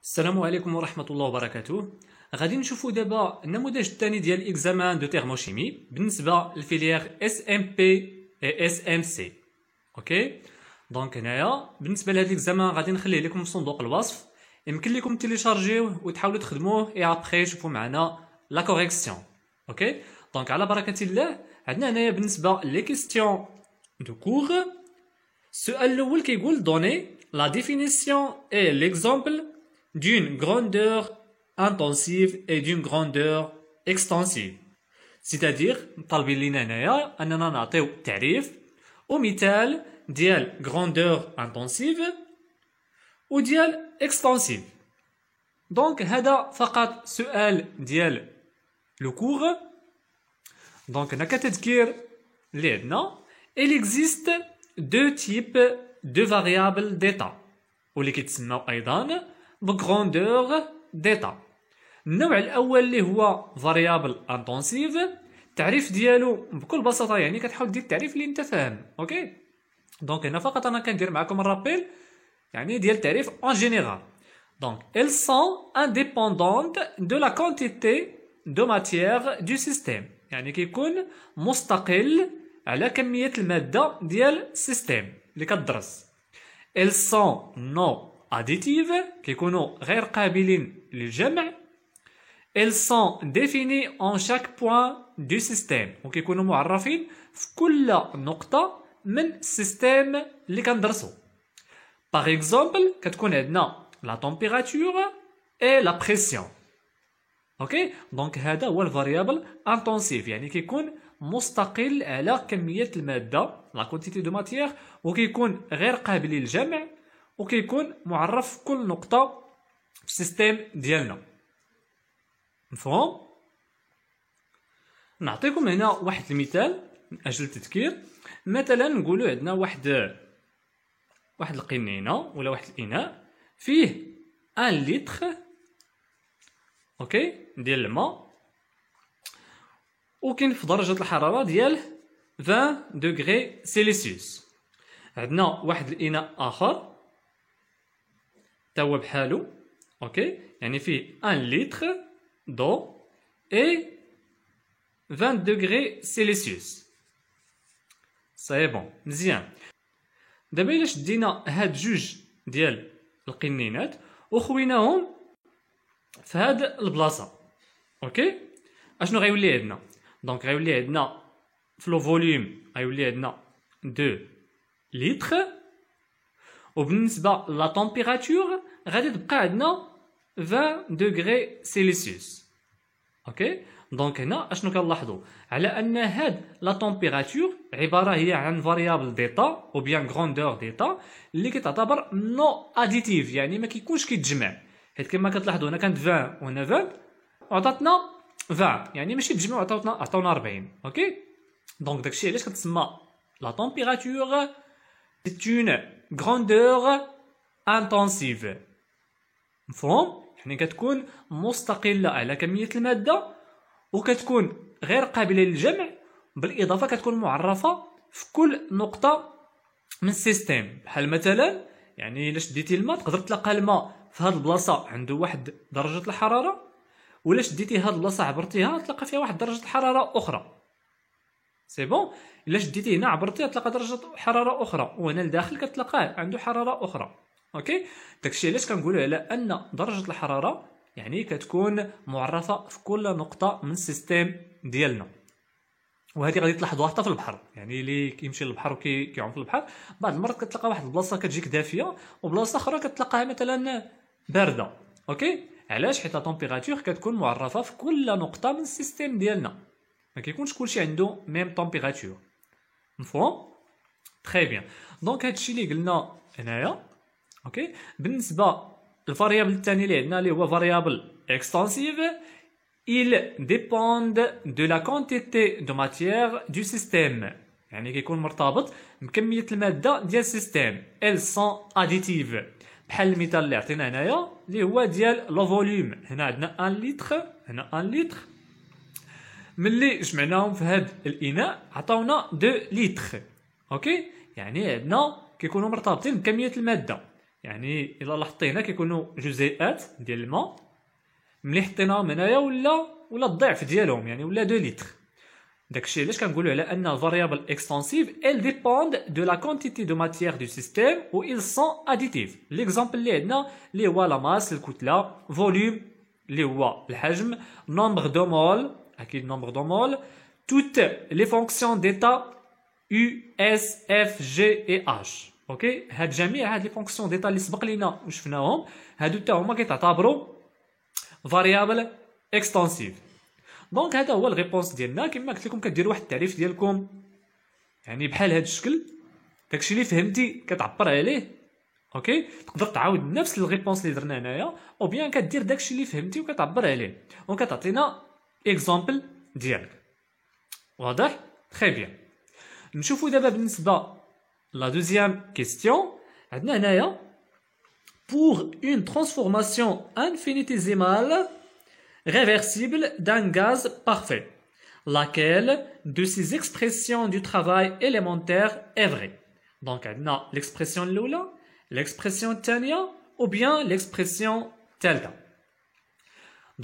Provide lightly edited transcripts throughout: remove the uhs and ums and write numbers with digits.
السلام عليكم ورحمة الله وبركاته. غادي نشوفوا دابا النموذج الثاني ديال الاكزامان دو تيرموشيمي بالنسبة للفيليير اس ام بي اي اس ام سي. اوكي دونك هنايا بالنسبة لهاد الاكزامان غادي نخليه لكم في صندوق الوصف، يمكن لكم تيليشارجيوه وتحاولوا تخدموه اي ابخي شوفوا معنا لا كوريكسيون. اوكي دونك على بركة الله عندنا هنايا بالنسبة لي كيستيون دو كور. السؤال الأول كيقول دوني لا ديفينيسيون اي ليكزامبل d'une grandeur intensive et d'une grandeur extensive. C'est-à-dire طالبين لينا هنايا اننا نعطيو تعريف ومثال ديال grandeur intensive وديال extensive. دونك هذا فقط سؤال ديال لو كور. دونك هنا كتذكير اللي عندنا il existe deux types de variables d'état واللي كيتسموا ايضا بغروندور ديتا. النوع الاول اللي هو فاريابل انتونسيف، التعريف ديالو بكل بساطه يعني كتحاول دير التعريف اللي انت فاهم. اوكي دونك هنا فقط انا كندير معكم الرابيل يعني ديال التعريف en général. Donc elles sont indépendantes de la quantité de matière du système، يعني كيكون مستقل على كميه الماده ديال السيستيم اللي كتدرس. elles sont non additives كيكونوا غير قابلين للجمع. elles sont définies en chaque point du système وكيكونوا معرفين في كل نقطة من السيستيم اللي كندرسو. par exemple كتكون عندنا la température et la pression. اوكي دونك هذا هو الفاريابل انتونسيف، يعني كيكون مستقل على كمية المادة لا كونتيتي دو ماتيير وكيكون غير قابل للجمع وكيكون معرف في كل نقطة في السيستيم ديالنا. مفهوم؟ نعطيكم هنا واحد المثال من أجل التذكير. مثلا نقولوا عندنا واحد القنينة ولا واحد الإناء فيه 1 لتر اوكي ديال الماء وكاين في درجة الحرارة ديال 20 دوغري سيلسيوس. عندنا واحد الإناء آخر تا هو بحالو اوكي يعني فيه 1 لتر دو اي 20 دوغري سيلسيوس. سي بون مزيان. دابا الا شدينا هاد جوج ديال القنينات وخويناهم في هاد البلاصه اوكي اشنو غيولي عندنا؟ دونك غيولي عندنا في لو فوليوم غيولي عندنا 2 لتر وبالنسبه لا تمبيراتور غادي تبقى عندنا 20 دوغري سيلسيوس. اوكي دونك هنا اشنو كنلاحظوا على ان هاد لا تمبيراتور عباره هي عن فاريابل ديتا او بيان غروندور ديتا اللي كتعتبر نو اديتيف، يعني ما كيكونش كيتجمع، حيت كما كتلاحظوا هنا كانت 20 وهنا 20 وعطاتنا 20 يعني ماشي تجمعوا عطاونا 40. اوكي دونك داكشي علاش كتسمى لا تمبيراتور c'est une grandeur intensive. مفهوم؟ يعني كتكون مستقلة على كمية المادة وكتكون غير قابلة للجمع، بالإضافة كتكون معرفة في كل نقطة من السيستيم. بحال مثلا يعني إلا شديتي الماء تقدر تلقى الماء في هاد البلاصة عنده واحد درجة الحرارة، ولا شديتي هاد البلاصة عبرتيها تلقى فيها واحد درجة الحرارة أخرى. سي بون الا شديتي هنا عبرتيه تلقى درجه حراره اخرى وهنا لداخل كتلقاه عنده حراره اخرى. اوكي داكشي علاش كنقولوا على ان درجه الحراره يعني كتكون معرفه في كل نقطه من السيستيم ديالنا. وهذه غادي تلاحظوها حتى في البحر، يعني اللي كيمشي للبحر وكيعوم في البحر بعض المرات كتلقى واحد البلاصه كتجيك دافيه وبلاصه اخرى كتلقاها مثلا بارده. اوكي علاش؟ حيت لا تمبيراتور كتكون معرفه في كل نقطه من السيستيم ديالنا، ما كيكونش كلشي عنده ميم تمبيراتور. مفهوم؟ تري بيان. دونك هادشي اللي قلنا هنايا. اوكي بالنسبه للفاريابل الثاني اللي عندنا اللي هو فاريابل اكستنسيف، il dépend de la quantité de matière du système، يعني كيكون مرتبط بكميه الماده ديال السيستيم. elles sont additives بحال المثال اللي عطينا هنايا اللي هو ديال لو فوليوم. هنا عندنا 1 لتر هنا 1 لتر، ملي جمعناهم في هذا الاناء عطاونا 2 لتر. اوكي يعني عندنا كيكونوا مرتبطين بكميه الماده، يعني الا لاحظتي هنا كيكونوا جزيئات ديال الماء، ملي حطيناهم هنايا ولا الضعف ديالهم، يعني ولا 2 لتر. داكشي علاش كنقولوا على ان الفاريابل اكستنسيف elles dépendent de la quantité de matière du système où ils sont additifs. ليكزامبل اللي عندنا اللي هو لا ماس الكتله، فوليوم اللي هو الحجم، nombre de mol اكيد nombre de mol، toutes les fonctions d'état U S F G et H. اوكي، هاد جميع هاد لي فونكسيون ديتا اللي سبق لينا وشفناهم هادو حتى هما كيتعتبروا فاريابل اكستنسيف. دونك هذا هو الريبونس ديالنا. كما قلت لكم كديروا واحد التعريف ديالكم يعني بحال هذا الشكل، داكشي اللي فهمتي كتعبر عليه. اوكي، تقدر تعاود نفس الريبونس اللي درنا هنايا، او بيان كدير داكشي اللي فهمتي وكتعبر عليه وكتعطينا اكزامبل ديالك. واضح؟ تري بيان. نشوفوا دابا بالنسبه لا دوزيام كيستيون. عندنا هنايا pour une transformation infinitésimale réversible d'un gaz parfait, laquelle de ces expressions du travail élémentaire est vraie. Donc, on a l'expression l'oula, l'expression tania ou bien l'expression telta.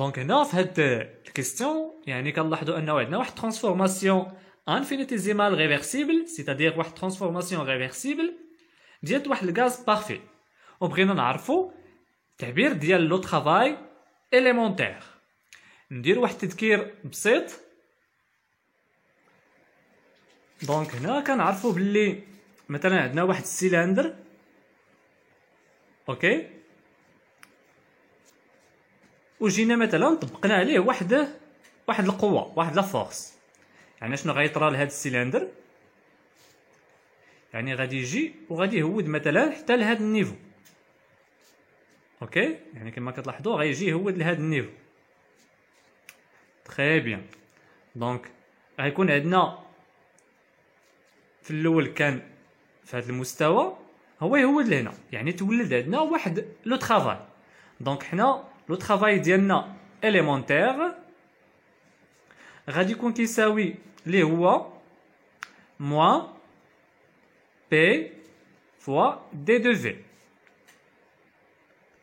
Donc, on a fait cette question, يعني كنلاحظوا أنه عندنا واحد transformation infinitésimale réversible, c'est-à-dire واحد transformation réversible ديال واحد الغاز parfait. وبغينا نعرفوا التعبير ديال لو travail élémentaire. ندير واحد التذكير بسيط. دونك هنا كنعرفوا باللي مثلا عندنا واحد السيلندر، اوكي، وجينا مثلا طبقنا عليه واحد القوه، واحد لا فورس. يعني شنو غيطرى لهذا السيلندر؟ يعني غادي يجي وغادي يهود مثلا حتى لهذا النيفو. اوكي، يعني كما كتلاحظوا غيجي يهود لهذا النيفو. تري بيان. دونك غيكون عندنا في الاول كان في هذا المستوى هو يهود لهنا، يعني تولد عندنا واحد لو طرافاي. دونك حنا لو طرافاي ديالنا اليمونتير غادي يكون كيساوي اللي هو موان بي فوا دي دو في.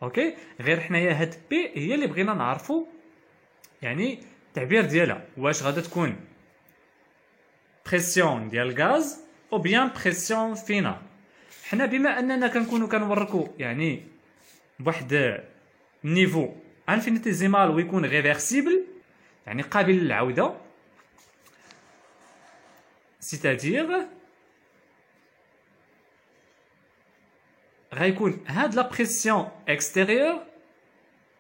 اوكي، غير حنايا هاد بي هي اللي بغينا نعرفو يعني التعبير ديالها، واش غادا تكون بريسيون ديال الغاز او بيان بريسيون فينال. حنا بما اننا كنكونوا كنوركو يعني بواحد النيفو انفينيتيزيمال ويكون ريفيرسيبل يعني قابل للعوده، سيتادير غيكون هاد لا بريسيون اكستيريور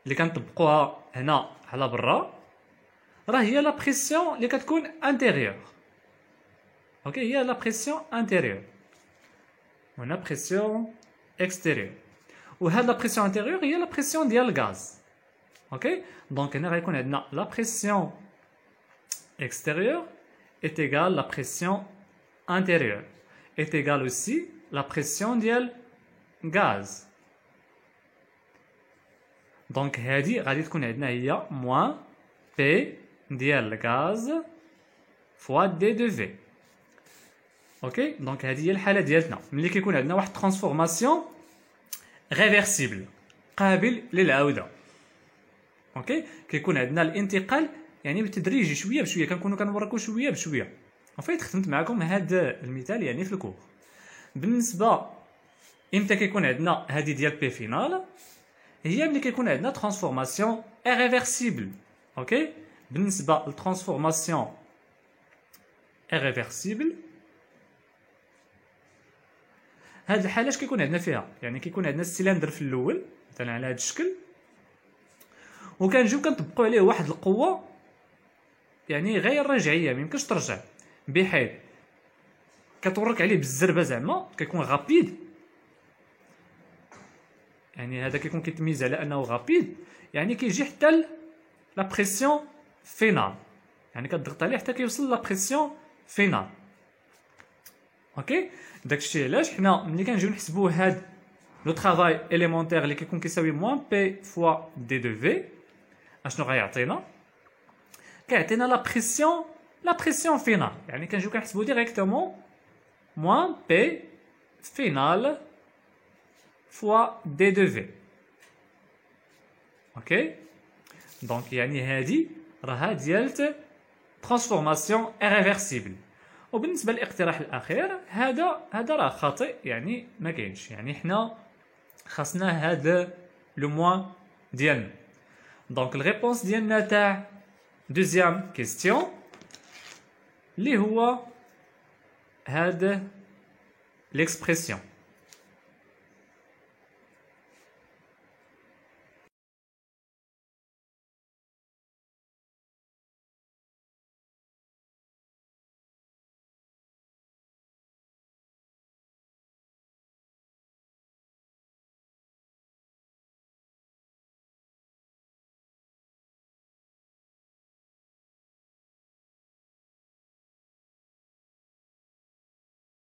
اللي كنطبقوها هنا على برا راه هي لا بريسيون اللي كتكون انتيريور. اوكي، هي لا بريسيون انتيريور وهنا بريسيون اكستيريور، وهاد لا بريسيون انتيريور هي لا بريسيون ديال الغاز. اوكي، دونك هنا غيكون عندنا لا بريسيون اكستيريور est égal la pression intérieure est égal aussi la pression ديال gaz. دونك هادي غادي تكون عندنا هي موان بي ديال الغاز فوا دي دو في. اوكي، دونك هادي هي الحاله ديالتنا ملي كيكون عندنا واحد ترانسفورماسيون ريفيرسيبل قابل للعوده. اوكي، كيكون عندنا الانتقال يعني بالتدريج شويه بشويه، كنكونوا كنوريكم شويه بشويه. وفايت خدمت معكم هذا المثال يعني في الكور. بالنسبه امتى كيكون عندنا هذه ديال بي فينال هي ملي كيكون عندنا ترانسفورماسيون ايريفيرسيبل. اوكي، بالنسبه للترانسفورماسيون ايريفيرسيبل هاد الحاله اش كيكون عندنا فيها؟ يعني كيكون عندنا السيلندر في الاول مثلا على هذا الشكل، وكنجيو كنطبقوا عليه واحد القوه يعني غير رجعيه، ميمكنش ترجع، بحيث كتورك عليه بالزربه زعما كيكون غابيد. يعني هذا كيكون كيتميز على انه غابيد، يعني كيجي حتى لا بريسيون فينال، يعني كتضغط عليه حتى كيوصل لا بريسيون فينال. اوكي، داكشي علاش حنا ملي كنجيو نحسبوا هاد لو طرافاي اليمونتير اللي كيكون كيساوي موان بي فوا دي دو في، اشنو غيعطينا؟ كيعطينا لا بريسيون فينال، يعني كنجيو كنحسبوا ديريكتومون موان بي فينال fois d de v. اوكي دونك يعني هذه راها ديالت ترانسفورماسيون irréversible. وبالنسبه للاقتراح الاخير هذا راه خاطئ، يعني ما كاينش، يعني حنا خاصنا هذا لو موان ديالنا. دونك الريبونس ديالنا تاع دوزيام كيستيون اللي هو هذا l'expression.